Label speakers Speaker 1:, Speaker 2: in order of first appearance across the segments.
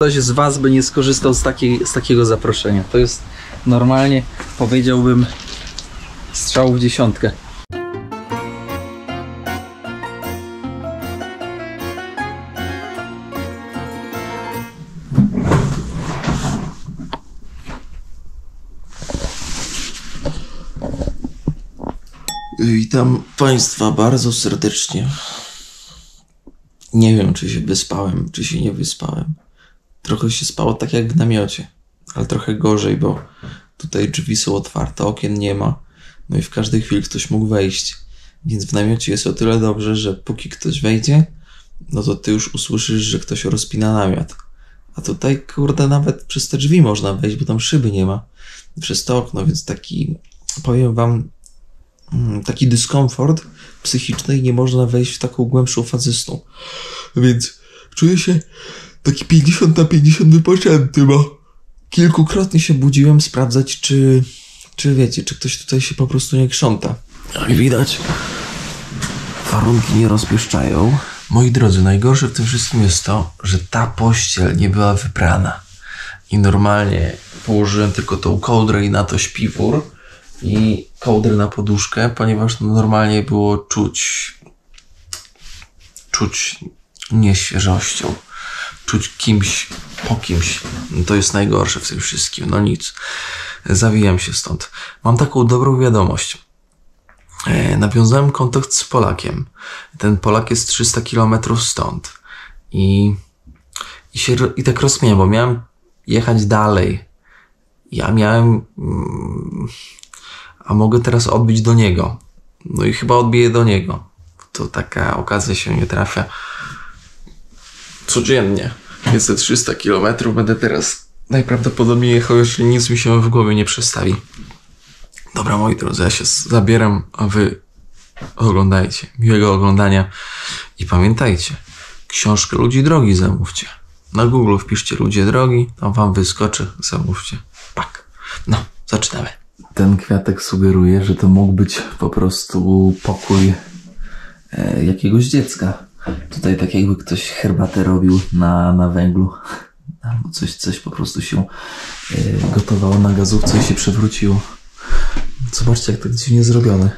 Speaker 1: ktoś z was by nie skorzystał z takiego zaproszenia. To jest normalnie, powiedziałbym, strzał w dziesiątkę.
Speaker 2: Witam Państwa bardzo serdecznie. Nie wiem, czy się wyspałem, czy się nie wyspałem. Trochę się spało tak jak w namiocie, ale trochę gorzej, bo tutaj drzwi są otwarte, okien nie ma. No i w każdej chwili ktoś mógł wejść. Więc w namiocie jest o tyle dobrze, że póki ktoś wejdzie, no to ty już usłyszysz, że ktoś rozpina namiot. A tutaj, kurde, nawet przez te drzwi można wejść, bo tam szyby nie ma. Przez to okno, więc taki, powiem wam, taki dyskomfort psychiczny i nie można wejść w taką głębszą fazę snu. Więc czuję się taki 50/50 wypoczęty, bo kilkukrotnie się budziłem sprawdzać, czy wiecie, czy ktoś tutaj się po prostu nie krząta. Jak widać, warunki nie rozpieszczają. Moi drodzy, najgorsze w tym wszystkim jest to, że ta pościel nie była wyprana. I normalnie położyłem tylko tą kołdrę i na to śpiwór i kołdrę na poduszkę, ponieważ normalnie było czuć nieświeżością, czuć kimś po kimś. No to jest najgorsze w tym wszystkim. No nic, zawijam się stąd. Mam taką dobrą wiadomość. Nawiązałem kontakt z Polakiem. Ten Polak jest 300 km stąd. I tak rozkminiam, bo miałem jechać dalej. Ja miałem... a mogę teraz odbić do niego. No i chyba odbiję do niego. To taka okazja się nie trafia codziennie. Jest te 300 km. Będę teraz najprawdopodobniej jechał, jeśli nic mi się w głowie nie przestawi. Dobra, moi drodzy, ja się zabieram, a wy oglądajcie. Miłego oglądania. I pamiętajcie, książkę Ludzi Drogi zamówcie. Na Google wpiszcie Ludzie Drogi, tam wam wyskoczy, zamówcie. Pak. No, zaczynamy. Ten kwiatek sugeruje, że to mógł być po prostu pokój jakiegoś dziecka. Tutaj tak jakby ktoś herbatę robił na węglu. Albo coś po prostu się gotowało na gazówce i się przewróciło. Zobaczcie, jak to dziwnie zrobione.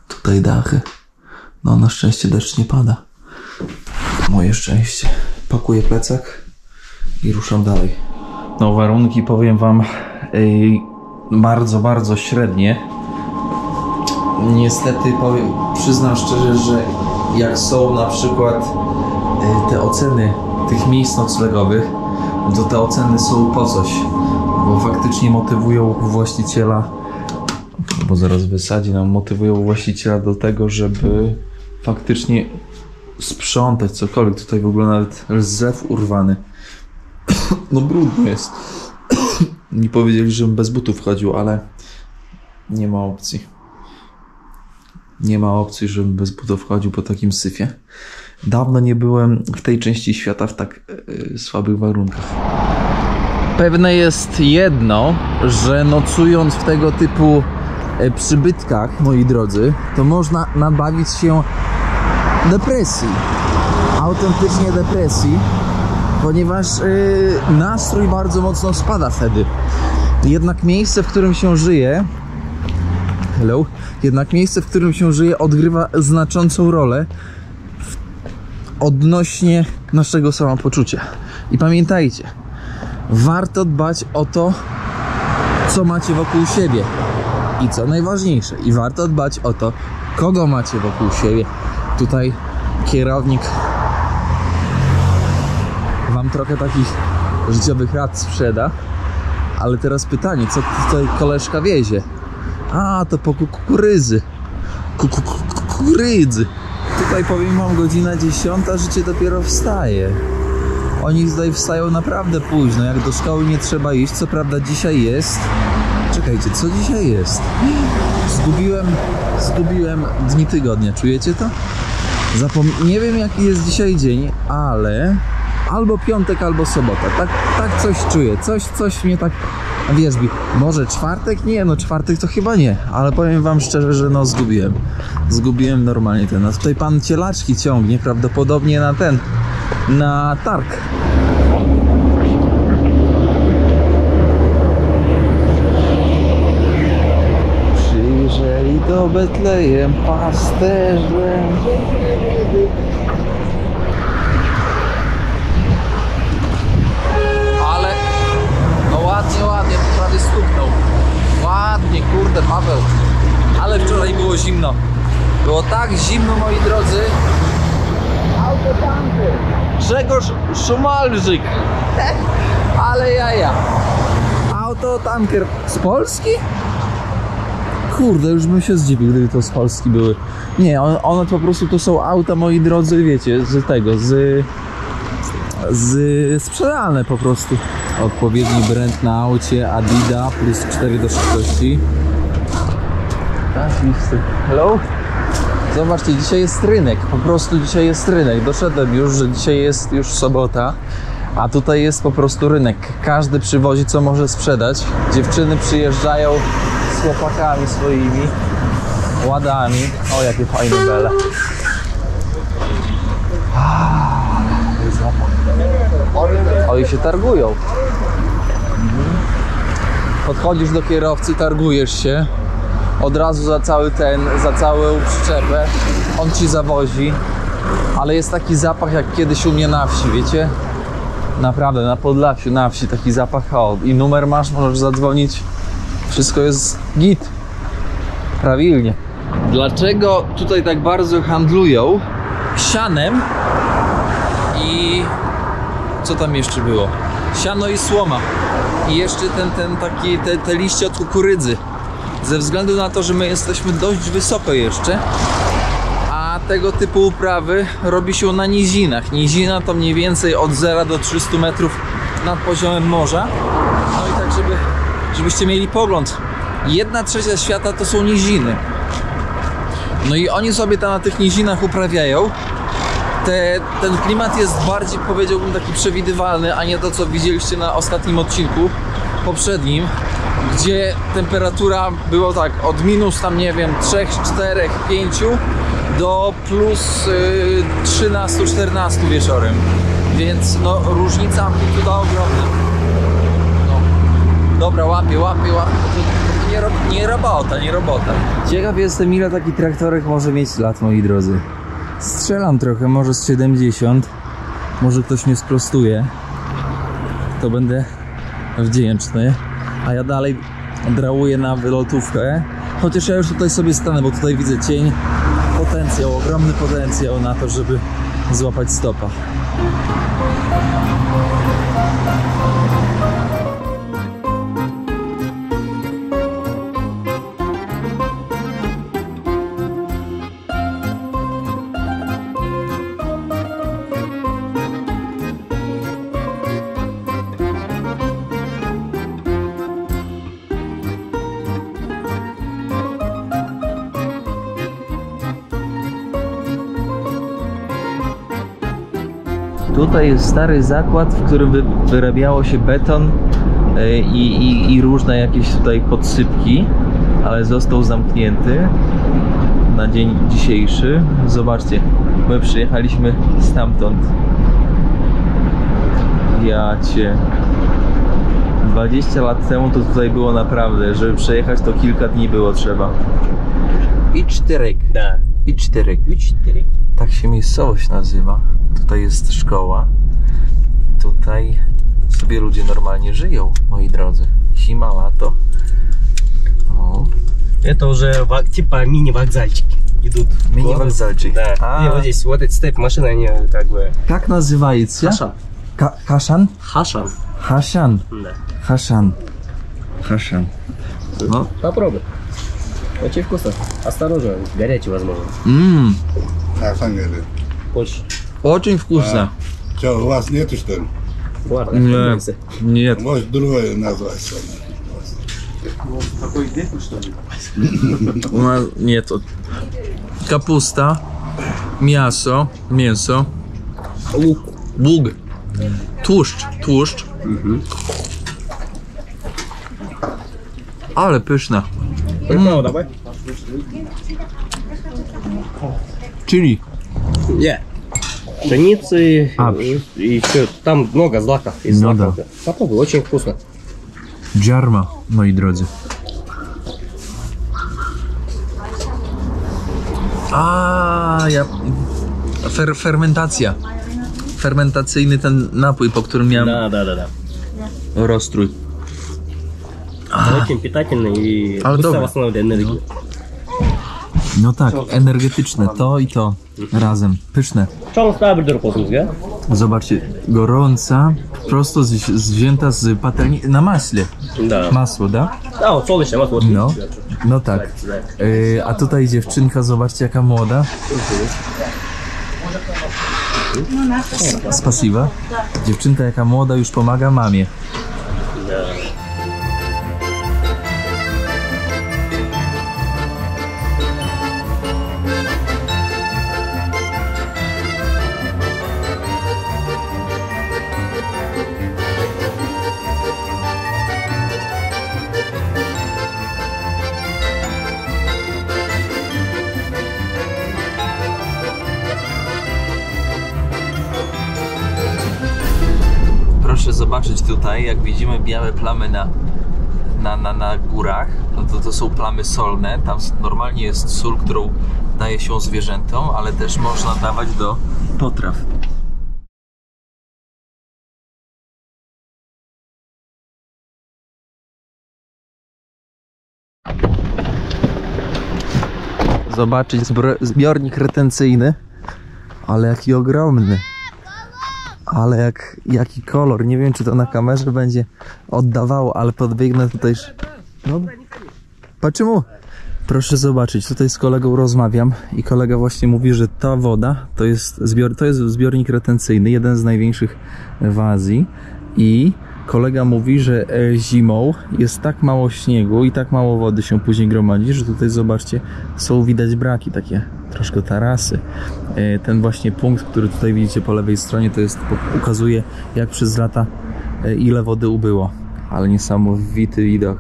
Speaker 2: Tutaj dachy. No na szczęście deszcz nie pada. Moje szczęście. Pakuję plecak i ruszam dalej.
Speaker 1: No warunki, powiem wam, bardzo, bardzo średnie. Niestety przyznam szczerze, że jak są na przykład te oceny tych miejsc noclegowych, to te oceny są po coś, bo faktycznie motywują właściciela, bo zaraz wysadzi nam, motywują właściciela do tego, żeby faktycznie sprzątać cokolwiek. Tutaj w ogóle nawet zew urwany. No brudno jest. Nie powiedzieli, żebym bez butów chodził, ale nie ma opcji. Nie ma opcji, żebym bez butów chodził po takim syfie. Dawno nie byłem w tej części świata w tak słabych warunkach. Pewne jest jedno, że nocując w tego typu przybytkach, moi drodzy, to można nabawić się depresji. Autentycznie depresji. Ponieważ nastrój bardzo mocno spada wtedy. Jednak miejsce, w którym się żyje, odgrywa znaczącą rolę odnośnie naszego samopoczucia. I pamiętajcie, warto dbać o to, co macie wokół siebie. I co najważniejsze, i warto dbać o to, kogo macie wokół siebie. Tutaj kierownik wam trochę takich życiowych rad sprzeda, ale teraz pytanie, co tutaj koleżka wiezie? A, to po kukurydzy. Kukurydzy. Tutaj powiem wam, godzina 10, życie dopiero wstaje. Oni tutaj wstają naprawdę późno, jak do szkoły nie trzeba iść. Co prawda dzisiaj jest... Czekajcie, co dzisiaj jest? Zgubiłem dni tygodnia, czujecie to? Nie wiem, jaki jest dzisiaj dzień, albo piątek, albo sobota. Tak coś czuję, coś mnie tak wierzbi. Może czwartek? Nie, no czwartek to chyba nie, ale powiem wam szczerze, że no zgubiłem normalnie ten. A tutaj pan cielaczki ciągnie prawdopodobnie na targ. Przyjrzeli do Betlejem pasterze. Ale no ładnie, prawie stuknął. Ładnie, kurde, Paweł. Ale wczoraj było zimno. Było tak zimno, moi drodzy. Grzegorz Szumalżyk. Ale jaja. Autotanker z Polski? Kurde, już bym się zdziwił, gdyby to z Polski były. Nie, one po prostu to są auta, moi drodzy, wiecie, sprzedane po prostu. Odpowiedni brand na aucie, Adidas, plus 4 do szybkości. Hello? Zobaczcie, dzisiaj jest rynek, po prostu dzisiaj jest rynek. Doszedłem już, że dzisiaj jest już sobota, a tutaj jest po prostu rynek. Każdy przywozi, co może sprzedać. Dziewczyny przyjeżdżają z chłopakami swoimi, ładami. O, jakie fajne bele. Oni się targują. Podchodzisz do kierowcy, targujesz się. Od razu za całą przyczepę. On ci zawozi. Ale jest taki zapach jak kiedyś u mnie na wsi, wiecie? Naprawdę, na Podlasiu, na wsi taki zapach. O, i numer masz, możesz zadzwonić. Wszystko jest git. Prawilnie. Dlaczego tutaj tak bardzo handlują sianem i co tam jeszcze było? Siano i słoma. I jeszcze te liście od kukurydzy. Ze względu na to, że my jesteśmy dość wysoko jeszcze, a tego typu uprawy robi się na nizinach. Nizina to mniej więcej od 0 do 300 metrów nad poziomem morza. No i tak, żebyście mieli pogląd. 1/3 świata to są niziny. No i oni sobie tam na tych nizinach uprawiają. Ten klimat jest bardziej, powiedziałbym, taki przewidywalny, a nie to, co widzieliście na ostatnim odcinku poprzednim, gdzie temperatura była tak od minus tam, nie wiem, 3, 4, 5 do plus 13, 14 wieczorem. Więc no różnica amplituda ogromna. No. Dobra, łapię. To nie robota. Ciekaw jestem, ile taki traktorek może mieć lat, moi drodzy. Strzelam trochę, może z 70. Może ktoś mnie sprostuje. To będę wdzięczny. A ja dalej drałuję na wylotówkę. Chociaż ja już tutaj sobie stanę, bo tutaj widzę cień. Potencjał, ogromny potencjał na to, żeby złapać stopa. Tutaj jest stary zakład, w którym wyrabiało się beton i różne jakieś tutaj podsypki, ale został zamknięty na dzień dzisiejszy. Zobaczcie, my przyjechaliśmy stamtąd. Ja cię. 20 lat temu to tutaj było naprawdę, żeby przejechać to kilka dni było trzeba. I czterek. Tak się miejscowość nazywa. Tutaj jest szkoła. Tutaj sobie ludzie normalnie żyją, moi drodzy. Zima, lato. O.
Speaker 3: Это уже типа мини-вокзальчики идут.
Speaker 1: Mini-вокзальчик.
Speaker 3: Да. И вот здесь вот эти стоят машины, они как бы...
Speaker 1: Jak называется?
Speaker 3: Хашан.
Speaker 1: Хашан?
Speaker 3: Хашан.
Speaker 1: Хашан.
Speaker 3: Да.
Speaker 1: Хашан. Хашан. Ну.
Speaker 3: Попробуй. Очень вкусно. Осторожно, горячий, возможно.
Speaker 4: Хасан говорит.
Speaker 3: Больше.
Speaker 1: Очень вкусно.
Speaker 4: Что, у вас нету, что ли?
Speaker 3: Ладно,
Speaker 1: Нет.
Speaker 3: остановимся.
Speaker 1: Нет.
Speaker 4: Может, другое назвать.
Speaker 3: Какой дефи, что ли?
Speaker 1: У нас нет. Капуста, mięso,
Speaker 3: Лук.
Speaker 1: łuk, Tłuszcz. Ale pyszne.
Speaker 3: Прикол, давай.
Speaker 1: Chili.
Speaker 3: Yeah. Пшеницы и еще там много злака. Из
Speaker 1: Ну
Speaker 3: злака.
Speaker 1: да.
Speaker 3: Попробуй, очень вкусно.
Speaker 1: Dżarma, moi drodzy. Fermentacja. Fermentacyjny ten napój, po którym miałem
Speaker 3: Да.
Speaker 1: rozstrój.
Speaker 3: Очень питательный и
Speaker 1: Ale
Speaker 3: быстро
Speaker 1: dobra.
Speaker 3: восстанавливает энергию.
Speaker 1: No tak, energetyczne, to i to razem. Pyszne.
Speaker 3: Что он ставит друг друга?
Speaker 1: Zobaczcie, gorąca, prosto wzięta z patelni, na maśle.
Speaker 3: Да.
Speaker 1: Masło, da?
Speaker 3: Да, вот солнечное масло. Вот
Speaker 1: No, no tak. A tutaj dziewczynka, zobaczcie jaka młoda. Spasiba. Dziewczynka jaka młoda już pomaga mamie. Proszę zobaczyć tutaj, jak widzimy białe plamy na górach, no to są plamy solne. Tam normalnie jest sól, którą daje się zwierzętom, ale też można dawać do potraw. Zobaczyć zbiornik retencyjny, ale jaki ogromny. Ale jaki kolor, nie wiem czy to na kamerze będzie oddawało, ale podbiegnę tutaj. No, почему? Proszę zobaczyć, tutaj z kolegą rozmawiam i kolega właśnie mówi, że ta woda to jest zbiornik retencyjny, jeden z największych w Azji i kolega mówi, że zimą jest tak mało śniegu i tak mało wody się później gromadzi, że tutaj zobaczcie, są widać braki takie, troszkę tarasy. Ten właśnie punkt, który tutaj widzicie po lewej stronie, to jest, ukazuje jak przez lata ile wody ubyło. Ale niesamowity widok,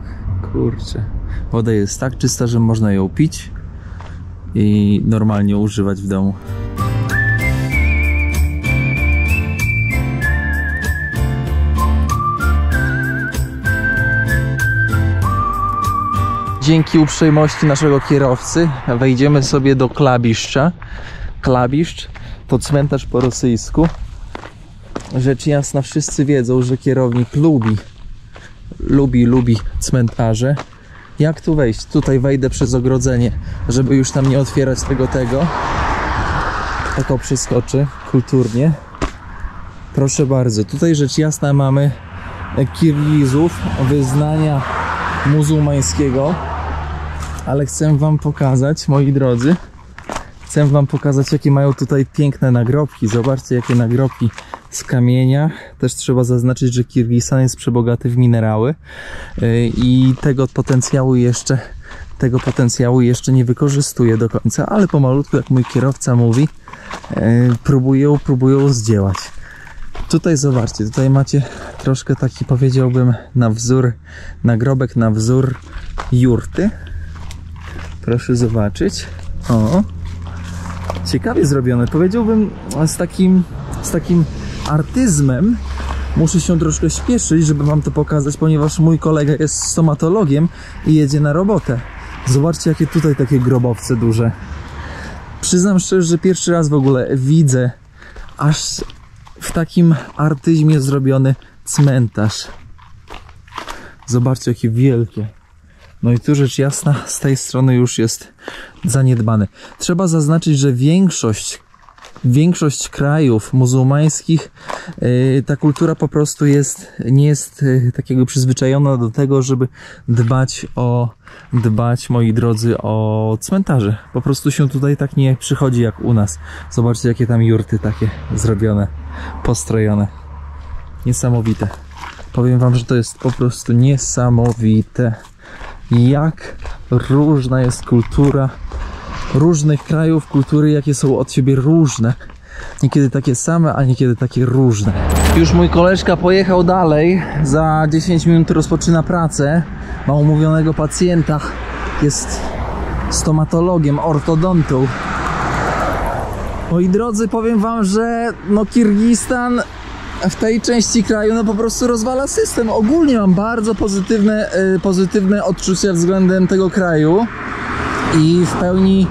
Speaker 1: kurczę. Woda jest tak czysta, że można ją pić i normalnie używać w domu. Dzięki uprzejmości naszego kierowcy wejdziemy sobie do Klabiszcza. Klabiszcz to cmentarz po rosyjsku. Rzecz jasna, wszyscy wiedzą, że kierownik lubi cmentarze. Jak tu wejść? Tutaj wejdę przez ogrodzenie, żeby już tam nie otwierać tego. Tak przeskoczę kulturnie. Proszę bardzo, tutaj rzecz jasna mamy Kirgizów wyznania muzułmańskiego. Ale chcę wam pokazać, moi drodzy, jakie mają tutaj piękne nagrobki. Zobaczcie, jakie nagrobki z kamienia. Też trzeba zaznaczyć, że Kirgistan jest przebogaty w minerały i tego potencjału jeszcze nie wykorzystuje do końca, ale pomalutku, jak mój kierowca mówi, próbują zdziełać. Tutaj zobaczcie, tutaj macie troszkę taki, powiedziałbym, nagrobek na wzór jurty. Proszę zobaczyć. O, ciekawie zrobione. Powiedziałbym z takim artyzmem. Muszę się troszkę śpieszyć, żeby wam to pokazać, ponieważ mój kolega jest stomatologiem i jedzie na robotę. Zobaczcie, jakie tutaj takie grobowce duże. Przyznam szczerze, że pierwszy raz w ogóle widzę aż w takim artyzmie zrobiony cmentarz. Zobaczcie, jakie wielkie. No i tu rzecz jasna, z tej strony już jest zaniedbane. Trzeba zaznaczyć, że większość krajów muzułmańskich ta kultura po prostu nie jest takiego przyzwyczajona do tego, żeby dbać, moi drodzy, o cmentarze. Po prostu się tutaj tak nie przychodzi jak u nas. Zobaczcie, jakie tam jurty takie zrobione, postrojone. Niesamowite. Powiem wam, że to jest po prostu niesamowite. Jak różna jest kultura różnych krajów, kultury, jakie są od siebie różne. Niekiedy takie same, a niekiedy takie różne. Już mój koleżka pojechał dalej. Za 10 minut rozpoczyna pracę. Ma umówionego pacjenta. Jest stomatologiem, ortodontą. Moi drodzy, powiem wam, że no Kirgistan w tej części kraju no po prostu rozwala system. Ogólnie mam bardzo pozytywne odczucia względem tego kraju i w pełni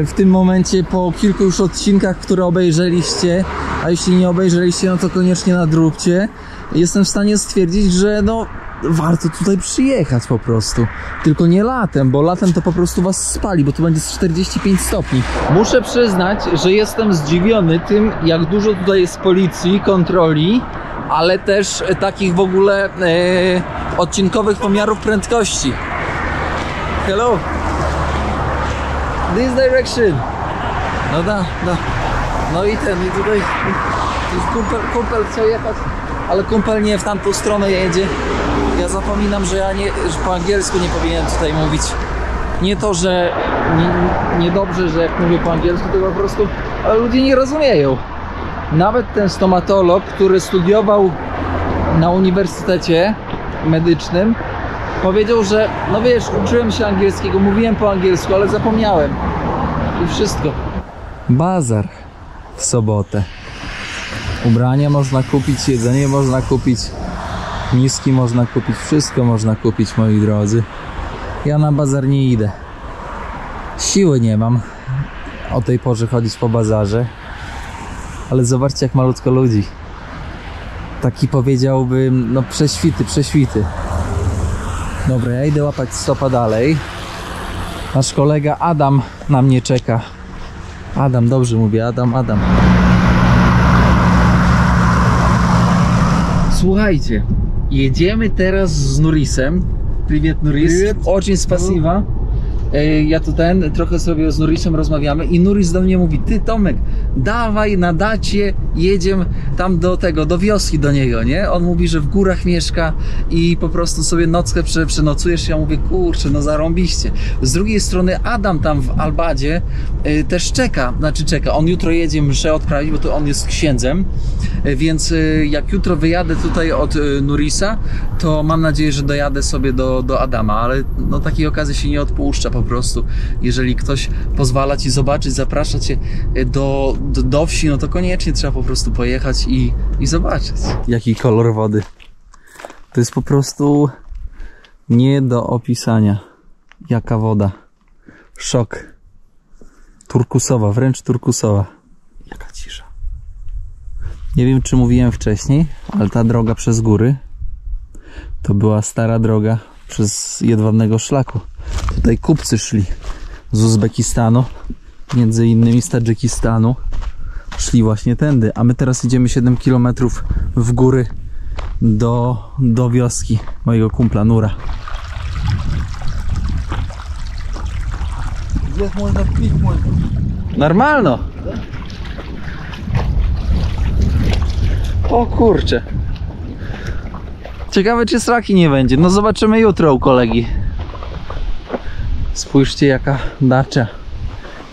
Speaker 1: w tym momencie po kilku już odcinkach, które obejrzeliście, a jeśli nie obejrzeliście, no to koniecznie nadróbcie, jestem w stanie stwierdzić, że no warto tutaj przyjechać po prostu. Tylko nie latem, bo latem to po prostu was spali, bo tu będzie 45 stopni. Muszę przyznać, że jestem zdziwiony tym, jak dużo tutaj jest policji, kontroli, ale też takich w ogóle odcinkowych pomiarów prędkości. Hello! This direction! No da. No i tutaj kumpel chce jechać, ale kumpel nie w tamtą stronę jedzie. Ja zapominam, że że po angielsku nie powinienem tutaj mówić. Nie to, że niedobrze, że jak mówię po angielsku, to po prostu ale ludzie nie rozumieją. Nawet ten stomatolog, który studiował na uniwersytecie medycznym, powiedział, że no wiesz, uczyłem się angielskiego, mówiłem po angielsku, ale zapomniałem. I wszystko. Bazar w sobotę. Ubrania można kupić, jedzenie można kupić, miski można kupić, wszystko można kupić, moi drodzy. Ja na bazar nie idę. Siły nie mam o tej porze chodzić po bazarze. Ale zobaczcie, jak malutko ludzi. Taki powiedziałbym, no prześwity. Dobra, ja idę łapać stopa dalej. Nasz kolega Adam na mnie czeka. Adam, dobrze mówię, Adam. Słuchajcie, jedziemy teraz z Nurisem. Привет, Nuris. Очень спасибо. Ja tu trochę sobie z Nurisem rozmawiamy i Nuris do mnie mówi: ty Tomek, dawaj na dacie, jedziemy tam do wioski do niego, nie? On mówi, że w górach mieszka i po prostu sobie nockę przenocujesz. Ja mówię, kurczę, no zarąbiście. Z drugiej strony Adam tam w Albadzie też czeka, on jutro jedzie mszę odprawić, bo to on jest księdzem, więc jak jutro wyjadę tutaj od Nurisa, to mam nadzieję, że dojadę sobie do Adama, ale no takiej okazji się nie odpuszcza po prostu. Jeżeli ktoś pozwala ci zobaczyć, zaprasza cię do wsi, no to koniecznie trzeba po prostu pojechać i zobaczyć. Jaki kolor wody. To jest po prostu nie do opisania. Jaka woda. Szok. Turkusowa, wręcz turkusowa. Jaka cisza. Nie wiem, czy mówiłem wcześniej, ale ta droga przez góry to była stara droga przez jedwabnego szlaku. Tutaj kupcy szli z Uzbekistanu, między innymi z Tadżykistanu. Szli właśnie tędy, a my teraz idziemy 7 km w góry do wioski mojego kumpla Nura.
Speaker 5: Здесь можно пить, можно.
Speaker 1: Normalno. O kurczę. Ciekawe, czy sraki nie będzie. No zobaczymy jutro u kolegi. Spójrzcie, jaka dacza.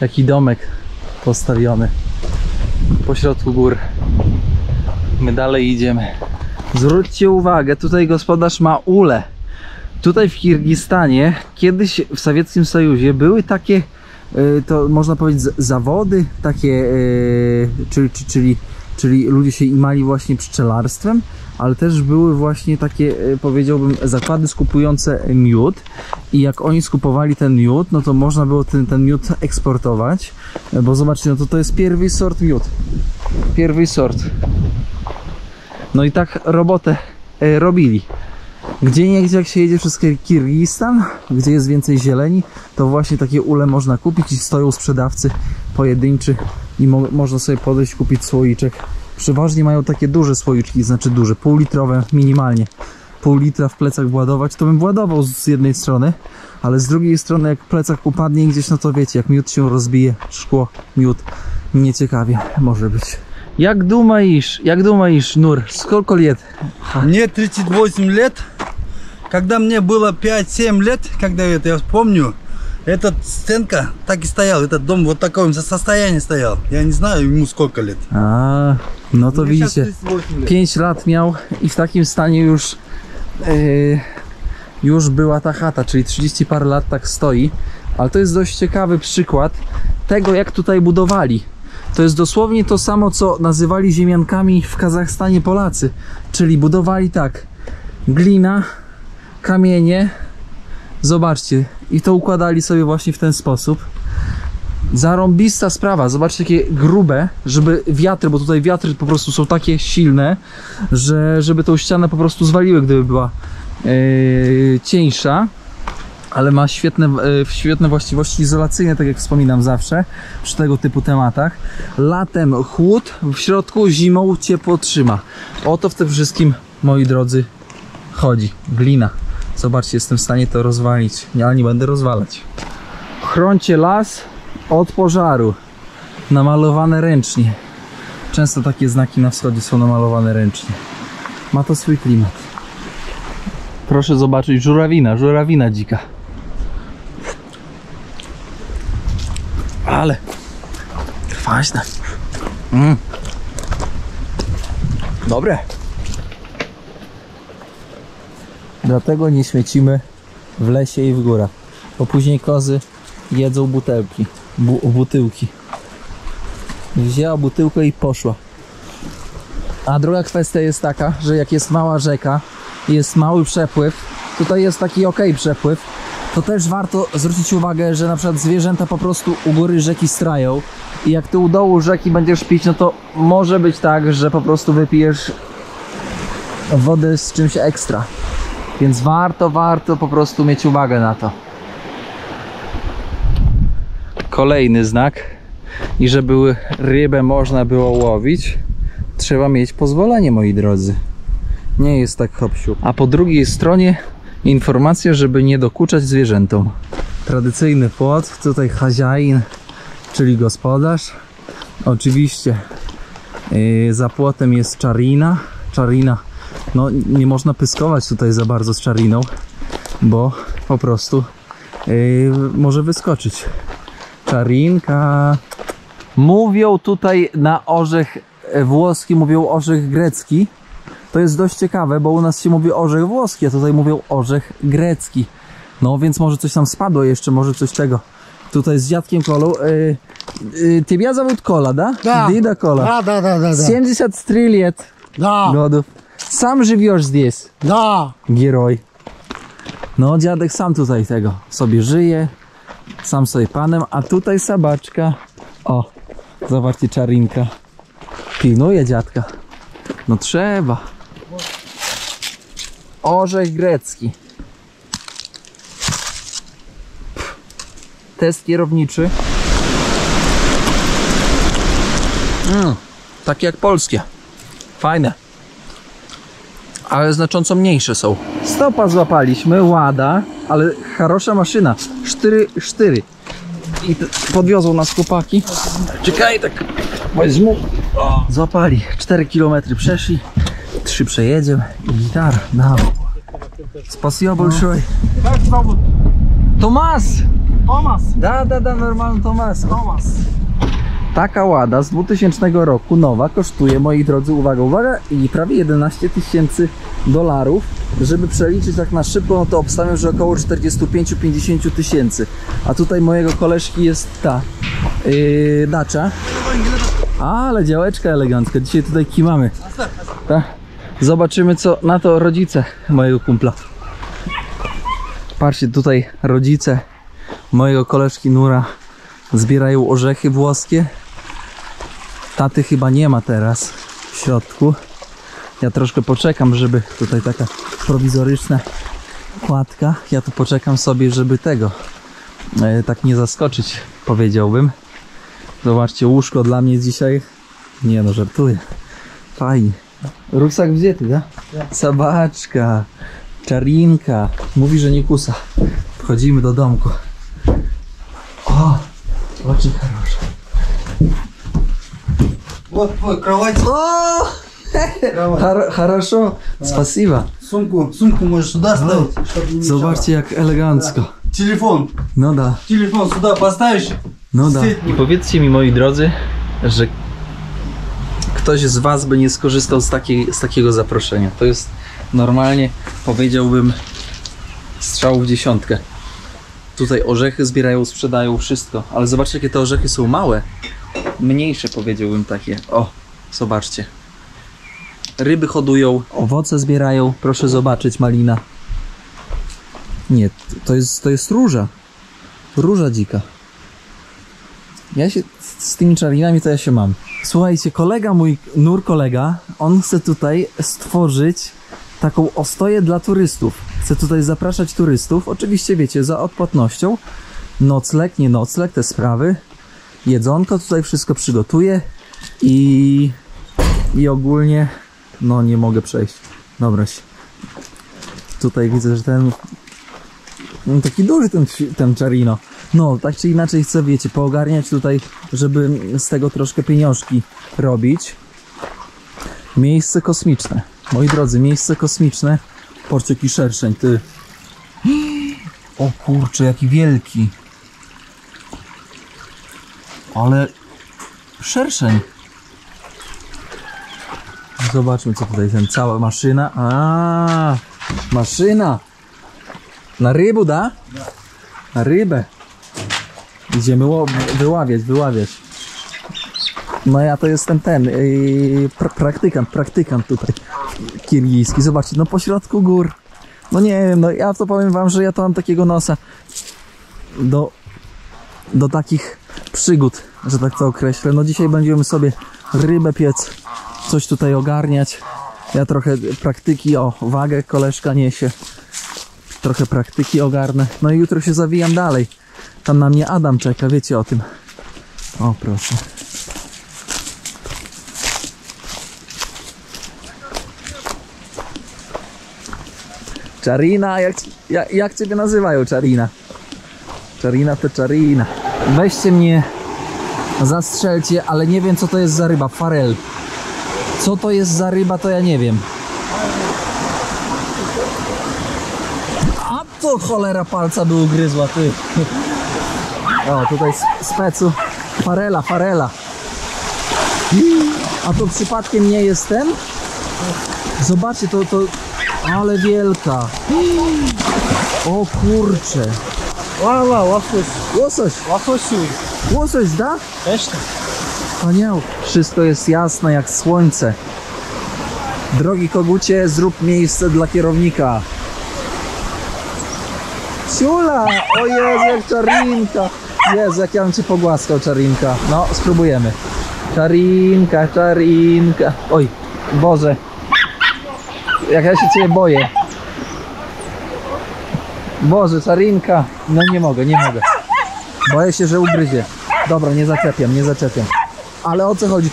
Speaker 1: Jaki domek postawiony pośrodku gór. My dalej idziemy. Zwróćcie uwagę, tutaj gospodarz ma ulę. Tutaj w Kirgistanie, kiedyś w Sowieckim Sojuzie były takie, to można powiedzieć, zawody takie, czyli ludzie się imali właśnie pszczelarstwem, ale też były właśnie takie, powiedziałbym, zakłady skupujące miód i jak oni skupowali ten miód, no to można było ten miód eksportować, bo zobaczcie, no to jest pierwszy sort miód. Pierwszy sort. No i tak robotę robili. Gdzieniegdzie jak się jedzie przez Kirgistan, gdzie jest więcej zieleni, to właśnie takie ule można kupić i stoją sprzedawcy pojedynczy i można sobie podejść, kupić słoiczek. Przeważnie mają takie duże słoiczki, znaczy duże, półlitrowe minimalnie. Pół litra w plecach władować, to bym władował z jednej strony, ale z drugiej strony jak plecak upadnie gdzieś, no to wiecie, jak miód się rozbije, szkło, miód, nieciekawie może być. Jak думаешь, Нур, сколько лет?
Speaker 5: Мне 38 лет. Когда мне было 5-7 лет, когда я помню, Эта стенка так и стоял, этот дом вот в таком состоянии стоял. Я не знаю, ему сколько лет.
Speaker 1: A, no to
Speaker 5: Мне сейчас
Speaker 1: widzicie,
Speaker 5: 38 лет.
Speaker 1: 5 lat miał i w takim stanie już była ta chata, czyli 30 parę lat tak stoi. Ale to jest dość ciekawy przykład tego, jak tutaj budowali. To jest dosłownie to samo, co nazywali ziemiankami w Kazachstanie Polacy. Czyli budowali tak, glina, kamienie, zobaczcie, i to układali sobie właśnie w ten sposób. Zarąbista sprawa, zobaczcie, jakie grube, żeby wiatry, bo tutaj wiatry po prostu są takie silne, że żeby tą ścianę po prostu zwaliły, gdyby była cieńsza. Ale ma świetne właściwości izolacyjne, tak jak wspominam zawsze przy tego typu tematach. Latem chłód, w środku zimą ciepło trzyma. O to w tym wszystkim, moi drodzy, chodzi. Glina. Zobaczcie, jestem w stanie to rozwalić. Ja nie będę rozwalać. Chroncie las od pożaru. Namalowane ręcznie. Często takie znaki na wschodzie są namalowane ręcznie. Ma to swój klimat. Proszę zobaczyć żurawina dzika. Ale kwaśne. Dobre. Dlatego nie śmiecimy w lesie i w górach, bo później kozy jedzą butelki, butyłki. Wzięła butyłkę i poszła. A druga kwestia jest taka, że jak jest mała rzeka, jest mały przepływ, tutaj jest taki przepływ, to też warto zwrócić uwagę, że na przykład zwierzęta po prostu u góry rzeki strają i jak ty u dołu rzeki będziesz pić, no to może być tak, że po prostu wypijesz wodę z czymś ekstra. Więc warto po prostu mieć uwagę na to. Kolejny znak. I żeby rybę można było łowić, trzeba mieć pozwolenie, moi drodzy. Nie jest tak hop-siup. A po drugiej stronie informacja, żeby nie dokuczać zwierzętom. Tradycyjny płot, tutaj chaziain, czyli gospodarz. Oczywiście za płotem jest czarina. Czarina, no nie można pyskować tutaj za bardzo z czariną, bo po prostu może wyskoczyć. Czarinka. Mówią tutaj na orzech włoski, mówią orzech grecki. To jest dość ciekawe, bo u nas się mówi orzech włoski, a tutaj mówią orzech grecki. No więc może coś tam spadło jeszcze, może coś tego. Tutaj z dziadkiem Kolą. Тебя зовут Кола, да?
Speaker 5: Да.
Speaker 1: Дида Кола.
Speaker 5: Да.
Speaker 1: 73 лет.
Speaker 5: Да.
Speaker 1: Годów. Sam żywiesz здесь.
Speaker 5: Да.
Speaker 1: Gieroj. No dziadek sam tutaj tego sobie żyje. Sam sobie panem, a tutaj sabaczka. O, zobaczcie, czarinka. Pilnuje dziadka. No trzeba. Orzech grecki. Test kierowniczy. Takie jak polskie. Fajne. Ale znacząco mniejsze są. Stopa złapaliśmy, Łada, ale хороша maszyna. 4-4. I podwiozą nas chłopaki. Czekaj, tak weźmu. Złapali. 4 km przeszli. 3 przejedziemy. I gitara. Dawaj. Spasibo большое.
Speaker 5: Как зовут?
Speaker 1: Tomas!
Speaker 5: Томас.
Speaker 1: Da, normalny Tomas. Taka Łada z 2000 roku, nowa, kosztuje, moi drodzy, uwaga, i prawie $11 000. Żeby przeliczyć tak na szybko, no to obstawiam, że około 45-50 tysięcy. A tutaj mojego koleżki jest ta Dacia. Ale działeczka elegancka, dzisiaj tutaj kimamy. Ta. Zobaczymy, co na to rodzice mojego kumpla. Patrzcie, tutaj rodzice mojego koleżki Nura zbierają orzechy włoskie. Taty chyba nie ma teraz w środku. Ja troszkę poczekam, żeby tutaj taka prowizoryczna kładka. Ja tu poczekam sobie, żeby tego tak nie zaskoczyć, powiedziałbym. Zobaczcie, łóżko dla mnie dzisiaj. Nie no, żartuję. Fajnie. Ruksak wzięty, da? Sabaczka, czarinka. Mówi, że nie kusa. Wchodzimy do domku. O, очень хорошо.
Speaker 5: Вот твой кровать.
Speaker 1: О, хорошо, спасибо.
Speaker 5: Сумку можешь сюда ставить, чтобы не мешало.
Speaker 1: Zobaczcie, jak elegancko.
Speaker 5: Телефон.
Speaker 1: No da.
Speaker 5: Телефон сюда поставишь?
Speaker 1: No da.
Speaker 5: Wstyd.
Speaker 1: I powiedzcie mi, moi drodzy, że ktoś z was by nie skorzystał z takiego zaproszenia. To jest normalnie, powiedziałbym, strzał w dziesiątkę. Tutaj orzechy zbierają, sprzedają wszystko. Ale zobaczcie, jakie te orzechy są małe. Mniejsze, powiedziałbym, takie. O, zobaczcie. Ryby hodują, owoce zbierają. Proszę zobaczyć, malina. Nie, to jest róża. Róża dzika. Ja się z tymi czarinami to ja się mam. Słuchajcie, mój kolega, on chce tutaj stworzyć taką ostoję dla turystów. Chce tutaj zapraszać turystów. Oczywiście wiecie, za odpłatnością. Nocleg, nie nocleg, te sprawy. Jedzonko tutaj wszystko przygotuje i ogólnie no nie mogę przejść. Dobra. Tutaj widzę, że ten taki duży ten Charino. No, tak czy inaczej chcę, wiecie, poogarniać tutaj, żeby z tego troszkę pieniążki robić. Miejsce kosmiczne. Moi drodzy, miejsce kosmiczne. Patrzcie, jaki szerszeń, ty. O kurczę, jaki wielki. Ale szerszeń. Zobaczmy, co tutaj ten cała maszyna. A, maszyna. Na rybu, da? Na rybę. Idziemy wyławiać. No ja to jestem praktykant tutaj kirgijski. Zobaczcie, no po środku gór. No nie wiem, no ja to powiem wam, że ja to mam takiego nosa do takich przygód, że tak to określę. No dzisiaj będziemy sobie rybę piec, coś tutaj ogarniać. Ja trochę praktyki, o, wagę koleżka niesie. Trochę praktyki ogarnę. No i jutro się zawijam dalej. Tam na mnie Adam czeka, wiecie o tym. O, proszę. Czarina, jak ciebie nazywają, Czarina? Czarina to Czarina. Weźcie mnie, zastrzelcie, ale nie wiem, co to jest za ryba. Farel. Co to jest za ryba, to ja nie wiem. A to cholera palca by ugryzła, ty. O, tutaj specu. Farela. A to przypadkiem nie jest ten? Zobaczcie, to... Ale wielka. O kurcze. Łosoś, da? Wspaniał. Wszystko jest jasne jak słońce. Drogi kogucie, zrób miejsce dla kierownika. Ciula! O Jezu, jak Czarinka. Jezu, jak ja bym cię pogłaskał, Czarinka. No, spróbujemy. Czarinka. Oj, Boże. Jak ja się ciebie boję. Boże, Czarinka. No nie mogę. Boję się, że ugryzie. Dobra, nie zaczepiam. Ale o co chodzi?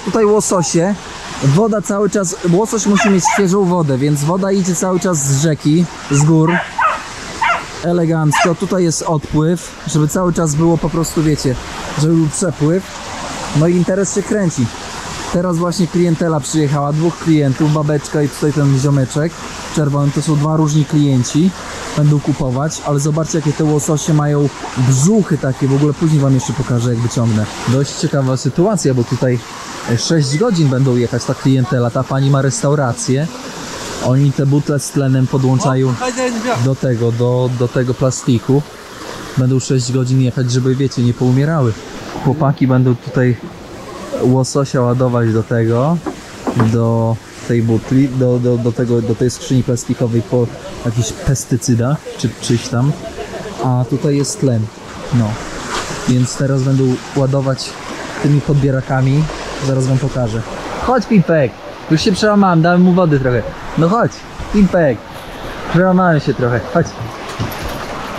Speaker 1: Tutaj łososie. Woda cały czas... Łosoś musi mieć świeżą wodę, więc woda idzie cały czas z rzeki, z gór. Elegancko. Tutaj jest odpływ, żeby cały czas było po prostu, wiecie, żeby był przepływ. No i interes się kręci. Teraz właśnie klientela przyjechała, 2 klientów, babeczka i tutaj ten ziomeczek czerwony, to są 2 różni klienci, będą kupować, ale zobaczcie, jakie te łososie mają brzuchy takie, w ogóle później wam jeszcze pokażę, jak wyciągnę. Dość ciekawa sytuacja, bo tutaj 6 godzin będą jechać ta klientela, ta pani ma restaurację, oni te butle z tlenem podłączają do tego plastiku, będą 6 godzin jechać, żeby, wiecie, nie poumierały. Chłopaki będą tutaj łososia ładować do tej butli, do tej skrzyni plastikowej po jakichś pestycydach czy czyś tam, a tutaj jest tlen, no, więc teraz będą ładować tymi podbierakami, zaraz wam pokażę. Chodź, Pimpek, już się przełamałem, dałem mu wody trochę, no chodź, Pimpek, przełamałem się trochę, chodź,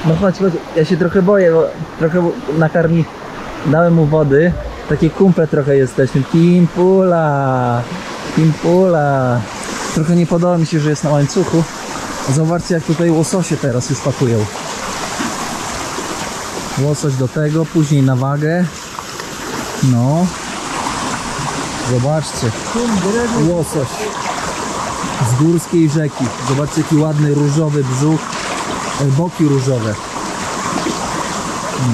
Speaker 1: no chodź, ja się trochę boję, bo trochę nakarmi, dałem mu wody. Takie kumple trochę jesteśmy. Pimpula. Trochę nie podoba mi się, że jest na łańcuchu. Zobaczcie, jak tutaj łososie teraz już pakują. Łosoś do tego, później na wagę. No. Zobaczcie. Łosoś z górskiej rzeki. Zobaczcie, jaki ładny różowy brzuch. boki różowe.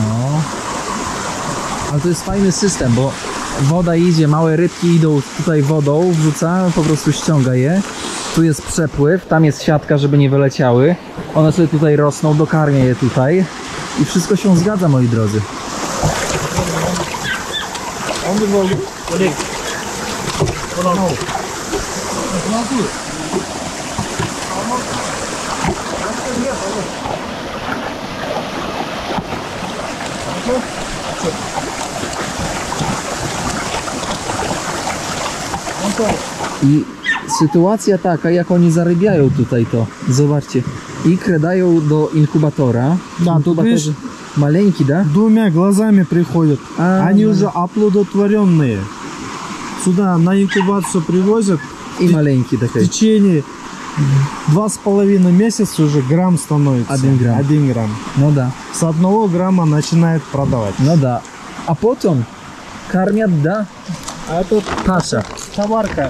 Speaker 1: No. Ale to jest fajny system, bo woda idzie, małe rybki idą tutaj wodą, wrzuca, po prostu ściąga je. Tu jest przepływ, tam jest siatka, żeby nie wyleciały. One sobie tutaj rosną, dokarmię je tutaj. I wszystko się zgadza, moi drodzy. I sytuacja taka, jak oni zarybiają tutaj to. Zobaczcie. Ikrę dają do inkubatora.
Speaker 6: Да, тут видишь,
Speaker 1: Маленький, да?
Speaker 6: двумя глазами приходят. Они уже оплодотворенные. Сюда на инкубацию привозят.
Speaker 1: I maleńki
Speaker 6: В
Speaker 1: takie.
Speaker 6: течение 2,5 месяца уже грамм становится.
Speaker 1: 1 грамм.
Speaker 6: 1 грамм.
Speaker 1: No da.
Speaker 6: С 1 грамма начинает продавать.
Speaker 1: No da. A potem karmiat da
Speaker 6: А это
Speaker 1: pasza.
Speaker 6: товарка.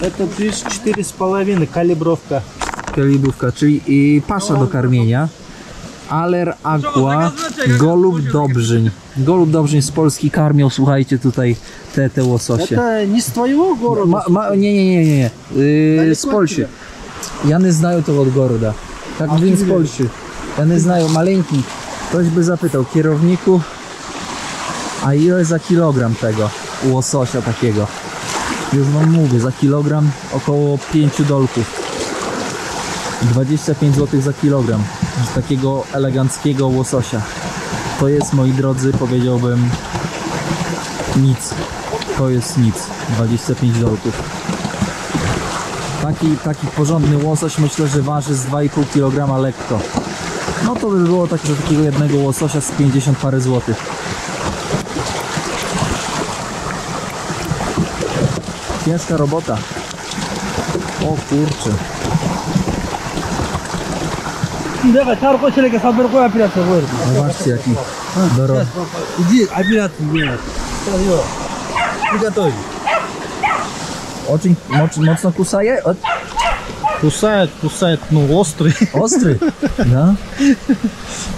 Speaker 6: Это 4,5 калибровка.
Speaker 1: Kalibówka, czyli pasza do karmienia. Aller Aqua, Golub Dobrzyń. Golub Dobrzyń z Polski karmią, słuchajcie, tutaj te łososie.
Speaker 6: Это не с твоего города?
Speaker 1: Nie. Z Polski. Ja nie znają to od Goroda. Tak więc z Polski. Ja nie znają, maleńki. Ktoś by zapytał, kierowniku, a ile za kilogram tego łososia takiego? Już wam mówię, za kilogram około 5 dolków. 25 zł za kilogram takiego eleganckiego łososia. To jest, moi drodzy, powiedziałbym nic. To jest nic. 25 dolków. Taki porządny łosoś myślę, że waży z 2,5 kg lekko. No to by było tak, że takiego jednego łososia z 50 parę złotych. Ciężka robota. O kurczę. Zobaczcie jaki dorobek.
Speaker 5: Иди, операцию делать. Сейчас его приготовим.
Speaker 1: Очень mocno kusaje?
Speaker 6: Кусает, ну острый.
Speaker 1: Ostry? No.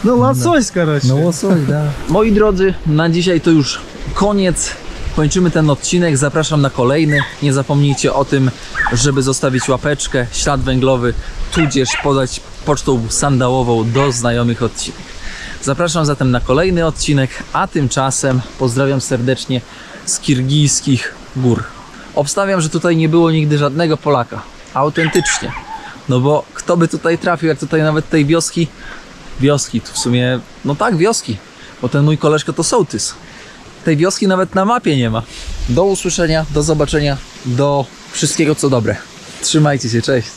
Speaker 6: Ну лосось, короче.
Speaker 1: No łosoś, da. Moi drodzy, na dzisiaj to już koniec. Kończymy ten odcinek, zapraszam na kolejny. Nie zapomnijcie o tym, żeby zostawić łapeczkę, ślad węglowy, tudzież podać pocztą sandałową do znajomych odcinek. Zapraszam zatem na kolejny odcinek, a tymczasem pozdrawiam serdecznie z kirgijskich gór. Obstawiam, że tutaj nie było nigdy żadnego Polaka. Autentycznie. No bo kto by tutaj trafił, jak tutaj nawet tej wioski, tu w sumie, no tak, wioski, bo ten mój koleżka to sołtys. Tej wioski nawet na mapie nie ma. Do usłyszenia, do zobaczenia, do wszystkiego co dobre. Trzymajcie się, cześć.